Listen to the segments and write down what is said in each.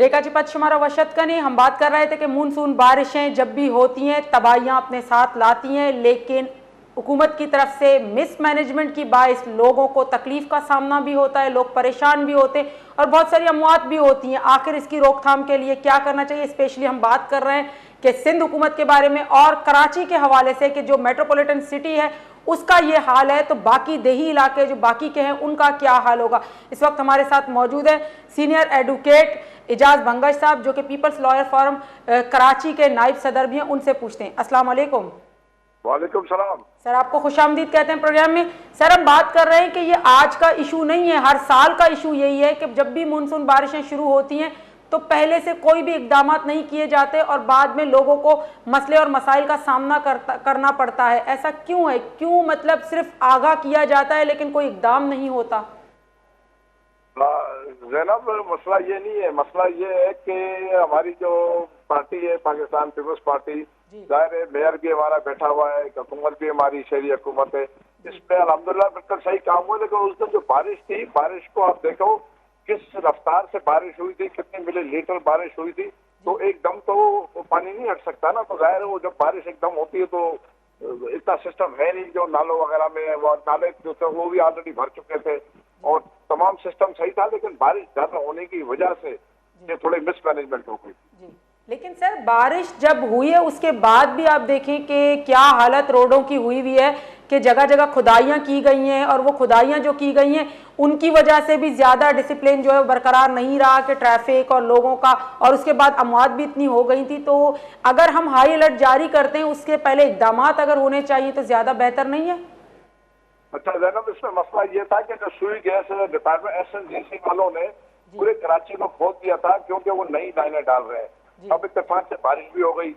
ब्रेकाची पद शुमारा वशत कनी हम बात कर रहे थे कि मानसून बारिशें जब भी होती हैं तबाहियां अपने साथ लाती हैं, लेकिन हुकूमत की तरफ से मिसमैनेजमेंट की बाइस लोगों को तकलीफ का सामना भी होता है, लोग परेशान भी होते हैं और बहुत सारी अमवात भी होती हैं। आखिर इसकी रोकथाम के लिए क्या करना चाहिए? स्पेशली हम बात कर रहे हैं कि सिंध हुकूमत के बारे में और कराची के हवाले से कि जो मेट्रोपॉलिटन सिटी है उसका ये हाल है, तो बाकी देही इलाके जो बाकी के हैं उनका क्या हाल होगा। इस वक्त हमारे साथ मौजूद है सीनियर एडवोकेट इजाज भंगश साहब, जो कि पीपल्स लॉयर फोरम कराची के नायब सदर भी हैं। उनसे पूछते हैं। अस्सलाम वालेकुम। वालेकुम सलाम। सर, आपको खुशामदीद कहते हैं प्रोग्राम में। सर, हम बात कर रहे हैं कि ये आज का इशू नहीं है, हर साल का इशू यही है कि जब भी मानसून बारिशें शुरू होती हैं तो पहले से कोई भी इकदाम नहीं किए जाते और बाद में लोगों को मसले और मसाइल का सामना करना पड़ता है। ऐसा क्यों है? क्यों मतलब सिर्फ आगाह किया जाता है लेकिन कोई इकदाम नहीं होता? जैनब, मसला ये नहीं है। मसला ये है कि हमारी जो पार्टी है पाकिस्तान पीपल्स पार्टी, जाहिर है मेयर भी हमारा बैठा हुआ है, हुकूमत भी हमारी शहरी हुकूमत है, इसमें अल्हम्दुलिल्लाह बिल्कुल सही काम हुआ। लेकिन उस दिन जो बारिश थी, बारिश को आप देखो किस रफ्तार से बारिश हुई थी, कितने मिलीलीटर बारिश हुई थी, तो एकदम तो पानी नहीं हट सकता ना। तो जाहिर है वो जब बारिश एकदम होती है तो इतना सिस्टम है नहीं जो नालों वगैरह में, वो नाले जो थे वो भी ऑलरेडी भर चुके थे और तमाम सिस्टम सही था, लेकिन बारिश ज्यादा होने की वजह से ये थोड़ी मिसमैनेजमेंट हो गई। लेकिन सर, बारिश जब हुई है उसके बाद भी आप देखें कि क्या हालत रोडों की हुई हुई है कि जगह जगह खुदाइयाँ की गई हैं और वो खुदाइयाँ जो की गई हैं उनकी वजह से भी ज़्यादा डिसिप्लिन जो है बरकरार नहीं रहा कि ट्रैफिक और लोगों का, और उसके बाद अमवात भी इतनी हो गई थी। तो अगर हम हाई अलर्ट जारी करते हैं उसके पहले इकदाम अगर होने चाहिए तो ज़्यादा बेहतर नहीं है? अच्छा जैनब, इसमें मसला ये था कि जो सुई गैस डिपार्टमेंट एसएनजीसी वालों ने पूरे कराची को खोद दिया था क्योंकि वो नई लाइनें डाल रहे हैं। अब इत्तेफाक से बारिश भी हो गई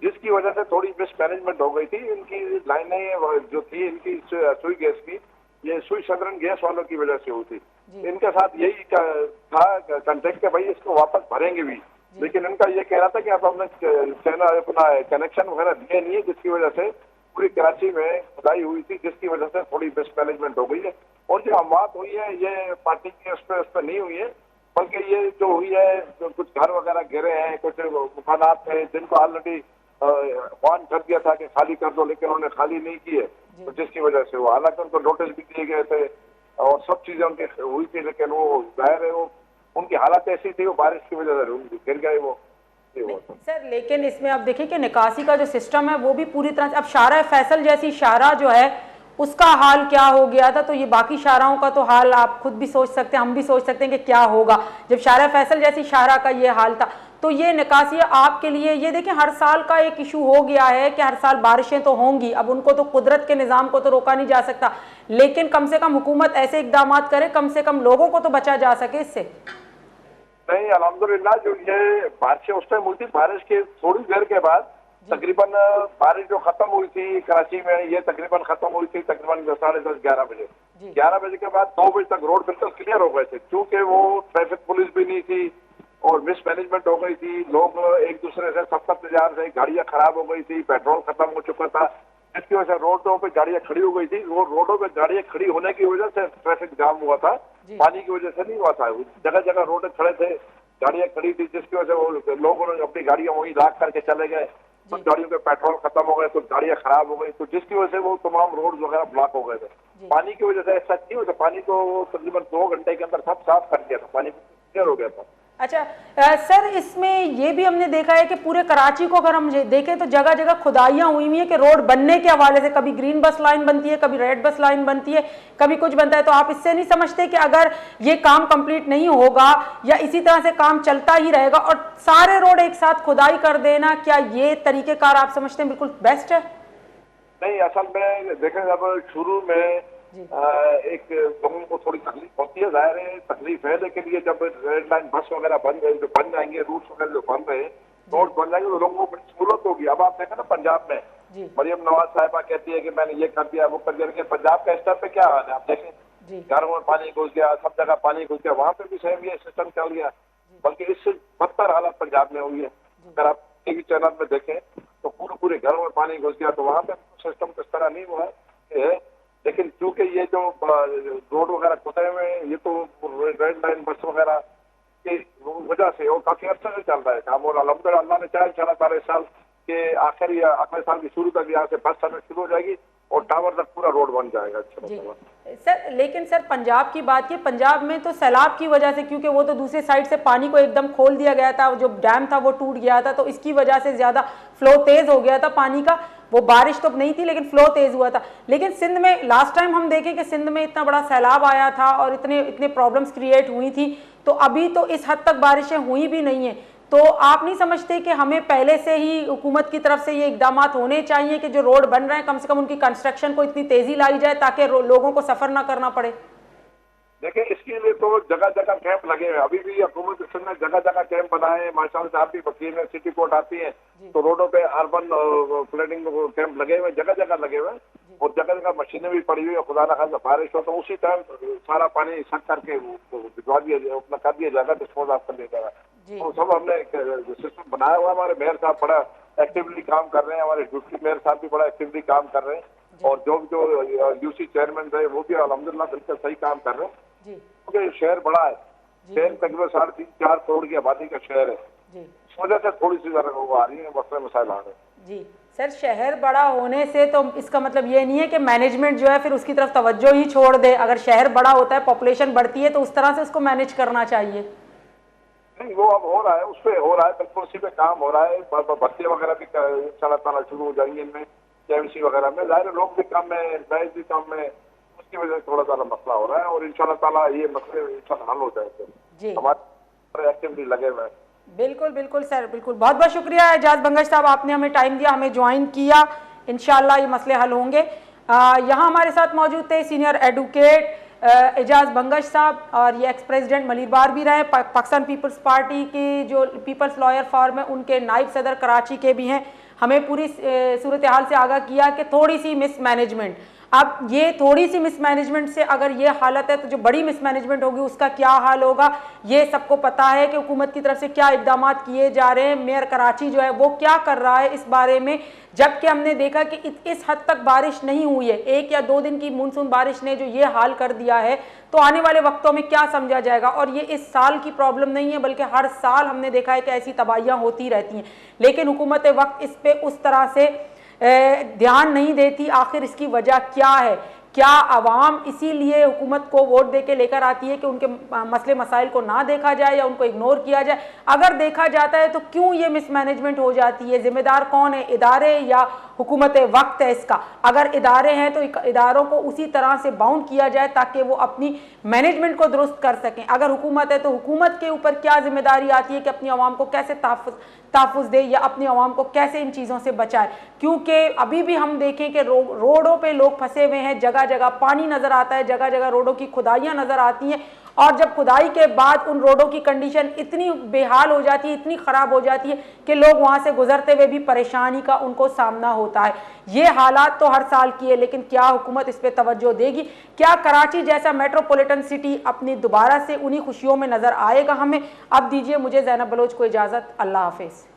जिसकी वजह से थोड़ी मिसमैनेजमेंट हो गई थी। इनकी लाइनें जो थी इनकी सुई गैस की, ये सुई सदरन गैस वालों की वजह से हुई थी। इनके साथ यही था कंट्रैक्ट के भाई इसको वापस भरेंगे भी, लेकिन इनका ये कह रहा था कि आप हमने चैनल अपना कनेक्शन वगैरह दिए नहीं है, जिसकी वजह से पूरी कराची में खुदाई हुई थी, जिसकी वजह से थोड़ी मिसमैनेजमेंट हो गई है। और जो अमवात हुई है ये पार्टी की उस पर नहीं हुई है, बल्कि ये जो हुई है जो कुछ घर वगैरह गिरे हैं, कुछ मकानात थे जिनको ऑलरेडी वार्न कर दिया था कि खाली कर दो, लेकिन उन्होंने खाली नहीं किए, तो जिसकी वजह से वो, हालांकि उनको नोटिस भी दिए गए थे और सब चीजें उनकी हुई थी, लेकिन वो जाहिर है वो उनकी हालत ऐसी थी, वो बारिश की वजह से गिर गए वो। सर, लेकिन इसमें आप देखें कि निकासी का जो सिस्टम है वो भी पूरी तरह से, अब शारा फैसल जैसी शारा जो है उसका हाल क्या हो गया था, तो ये बाकी शाराओं का तो हाल आप खुद भी सोच सकते हैं, हम भी सोच सकते हैं कि क्या होगा जब शारा फैसल जैसी शारा का ये हाल था। तो ये निकासी आपके लिए, ये देखें हर साल का एक इशू हो गया है कि हर साल बारिशें तो होंगी, अब उनको तो कुदरत के निज़ाम को तो रोका नहीं जा सकता, लेकिन कम से कम हुकूमत ऐसे इकदाम करे, कम से कम लोगों को तो बचा जा सके इससे। नहीं, अल्हम्दुलिल्लाह जो ये बारिशें उस टाइम हुई थी, बारिश के थोड़ी देर के बाद तकरीबन बारिश जो खत्म हुई थी कराची में, ये तकरीबन खत्म हुई थी तकरीबन 10:30-11 बजे। 11 बजे के बाद 2 बजे तक रोड बिल्कुल क्लियर हो गए थे, क्योंकि वो ट्रैफिक पुलिस भी नहीं थी और मिसमैनेजमेंट हो गई थी। लोग एक दूसरे से सब इंतजार से, गाड़ियां खराब हो गई थी, पेट्रोल खत्म हो चुका था, जिसकी वजह से रोडों पे गाड़ियां खड़ी हो गई थी। वो रोडों पे गाड़ियां खड़ी होने की वजह से ट्रैफिक जाम हुआ था, पानी की वजह से नहीं हुआ था। जगह जगह रोड खड़े थे, गाड़ियां खड़ी थी, जिसकी वजह से वो लोगों ने अपनी गाड़ियां वहीं लाख करके चले गए। कुछ गाड़ियों के पेट्रोल खत्म हो गए, कुछ गाड़ियां खराब हो गई, तो जिसकी वजह से वो तमाम रोड वगैरह ब्लॉक हो गए थे। पानी की वजह से ऐसा नहीं हुआ, पानी को तकरीबन 2 घंटे के अंदर सब साफ कर दिया था, पानी क्लियर हो गया था। अच्छा सर, इसमें ये भी हमने देखा है कि पूरे कराची को अगर हम देखें तो जगह जगह खुदाइयाँ हुई हैं कि रोड बनने के हवाले से, कभी ग्रीन बस लाइन बनती है, कभी रेड बस लाइन बनती है, कभी कुछ बनता है। तो आप इससे नहीं समझते कि अगर ये काम कंप्लीट नहीं होगा या इसी तरह से काम चलता ही रहेगा और सारे रोड एक साथ खुदाई कर देना, क्या ये तरीकेकार आप समझते हैं बिल्कुल बेस्ट है? नहीं, असल में देखें जब शुरू में एक लोगों को थोड़ी तकलीफ होती है, जाहिर है तकलीफ है, लेकिन ये जब रेड लाइन बस वगैरह बन जाएंगे, रूट्स वगैरह जो बन रहे हैं, रोड बन जाएंगे, तो लोगों को बड़ी सहूलत होगी। अब आप देखें ना पंजाब में मरियम नवाज साहिबा कहती है कि मैंने ये कर दिया वो कर दिया, लेकिन पंजाब का स्तर पे क्या हाल है आप देखें, घरों में पानी घुस गया, सब जगह पानी घुस गया, वहां पे भी सेम ये सिस्टम चल गया, बल्कि इससे बदतर हालत पंजाब में हुई है। अगर आप टीवी चैनल में देखें तो पूरे घरों में पानी घुस गया, तो वहां पे सिस्टम किस तरह नहीं हुआ है। लेकिन क्योंकि ये जो रोड वगैरह खुदे हुए हैं, ये तो रेड लाइन बस वगैरह के वजह से वो काफी अच्छे से चल रहा है काम, और अल्हम्दुलिल्लाह अल्लाह ने चाहे चला सारे साल के आखिर या अगले साल की शुरू तक यहाँ से बस सर्विस शुरू हो जाएगी और टावर तक पूरा रोड बन जाएगा। अच्छा सर, लेकिन सर पंजाब की बात की, पंजाब में तो सैलाब की वजह से, क्योंकि वो तो दूसरी साइड से पानी को एकदम खोल दिया गया था, जो डैम था वो टूट गया था, तो इसकी वजह से ज्यादा फ्लो तेज हो गया था पानी का। वो बारिश तो नहीं थी लेकिन फ्लो तेज हुआ था। लेकिन सिंध में लास्ट टाइम हम देखें कि सिंध में इतना बड़ा सैलाब आया था और इतने प्रॉब्लम्स क्रिएट हुई थी, तो अभी तो इस हद तक बारिशें हुई भी नहीं है। तो आप नहीं समझते कि हमें पहले से ही हुकूमत की तरफ से ये इकदाम होने चाहिए कि जो रोड बन रहे हैं कम से कम उनकी कंस्ट्रक्शन को इतनी तेजी लाई जाए ताकि लोगों को सफर ना करना पड़े? देखिए, इसके लिए तो जगह जगह कैंप लगे हुए, अभी भी हुकूमत ने जगह जगह कैंप बनाए हैं। माशाअल्लाह से आप भी वकील है, सिटी कोर्ट आती है तो रोडों पे अर्बन प्लानिंग कैंप लगे हुए, जगह जगह लगे हुए, और जगह जगह मशीनें भी पड़ी हुई है। खुदा ना खासा बारिश हो तो उसी टाइम सारा पानी सक करके भिजवा दिया, अपना कर दिया जाएगा, डिस्पोज ऑफ कर दिया जाएगा। तो सब हमने सिस्टम बनाया हुआ। हमारे मेयर साहब बड़ा एक्टिवली काम कर रहे हैं, हमारे डिप्टी मेयर साहब भी बड़ा एक्टिवली काम कर रहे हैं, और जो यूसी चेयरमैन रहे वो भी अल्हम्दुलिल्लाह बिल्कुल सही काम कर रहे हैं, क्योंकि शहर बड़ा है, शहर तकरीबन 3.5-4 करोड़ की आबादी का शहर है, इस वजह से थोड़ी सी ज्यादा वो आ रही है, मसले मसाइल आ रहे हैं। जी सर, शहर बड़ा होने से तो इसका मतलब ये नहीं है कि मैनेजमेंट जो है फिर उसकी तरफ तवज्जो ही छोड़ दे। अगर शहर बड़ा होता है, पॉपुलेशन बढ़ती है, तो उस तरह से उसको मैनेज करना चाहिए। नहीं, वो अब हो रहा है, उस पर हो रहा है, बिल्कुल उसी पे काम हो रहा है। भर्ती वगैरह भी इंशाल्लाह ताला शुरू हो जाएंगे इनमें, केएमसी वगैरह में। जाहिर लोग भी कम है, एम्प्लॉइज भी कम है, उसकी वजह से थोड़ा सा मसला हो रहा है, और इंशाल्लाह ताला ये मसले इंशाल्लाह हल हो जाएंगे। हमारे एक्टिवली लगे हुए हैं। बिल्कुल बिल्कुल सर, बिल्कुल। बहुत बहुत शुक्रिया एजाज बंगश साहब, आपने हमें टाइम दिया, हमें ज्वाइन किया। इंशाल्लाह ये मसले हल होंगे। यहाँ हमारे साथ मौजूद थे सीनियर एडवोकेट एजाज बंगश साहब, और ये एक्स प्रेसिडेंट मलीरबार भी रहे, पाकिस्तान पीपल्स पार्टी की जो पीपल्स लॉयर फॉर्म है उनके नाइब सदर कराची के भी हैं। हमें पूरी सूरत हाल से आगाह किया कि थोड़ी सी मिसमैनेजमेंट, अब ये थोड़ी सी मिसमैनेजमेंट से अगर ये हालत है तो जो बड़ी मिसमैनेजमेंट होगी उसका क्या हाल होगा, ये सबको पता है कि हुकूमत की तरफ से क्या इकदाम किए जा रहे हैं। मेयर कराची जो है वो क्या कर रहा है इस बारे में, जबकि हमने देखा कि इस हद तक बारिश नहीं हुई है। 1 या 2 दिन की मानसून बारिश ने जो ये हाल कर दिया है, तो आने वाले वक्तों में क्या समझा जाएगा। और ये इस साल की प्रॉब्लम नहीं है, बल्कि हर साल हमने देखा है कि ऐसी तबाहियाँ होती रहती हैं, लेकिन हुकूमत वक्त इस पर उस तरह से ध्यान नहीं देती। आखिर इसकी वजह क्या है? क्या आवाम इसीलिए हुकूमत को वोट दे के लेकर आती है कि उनके मसले मसाइल को ना देखा जाए या उनको इग्नोर किया जाए? अगर देखा जाता है तो क्यों ये मिसमैनेजमेंट हो जाती है? जिम्मेदार कौन है, इदारे या हुकूमत वक्त है इसका? अगर इदारे हैं तो इदारों को उसी तरह से बाउंड किया जाए ताकि वो अपनी मैनेजमेंट को दुरुस्त कर सकें। अगर हुकूमत है तो हुकूमत के ऊपर क्या जिम्मेदारी आती है कि अपनी आवाम को कैसे तहफ़्फ़ुज़ दे या अपनी आवाम को कैसे इन चीज़ों से बचाए। क्योंकि अभी भी हम देखें कि रोडों पे लोग फंसे हुए हैं, जगह जगह पानी नज़र आता है, जगह जगह रोडों की खुदाइयाँ नज़र आती हैं, और जब खुदाई के बाद उन रोडों की कंडीशन इतनी बेहाल हो जाती है, इतनी ख़राब हो जाती है कि लोग वहाँ से गुजरते हुए भी परेशानी का उनको सामना होता है। ये हालात तो हर साल की है, लेकिन क्या हुकूमत इस पर तवज्जो देगी? क्या कराची जैसा मेट्रोपॉलिटन सिटी अपनी दोबारा से उन्हीं खुशियों में नज़र आएगा हमें? अब दीजिए मुझे ज़ैनब बलोच को इजाज़त। अल्लाह हाफिज़।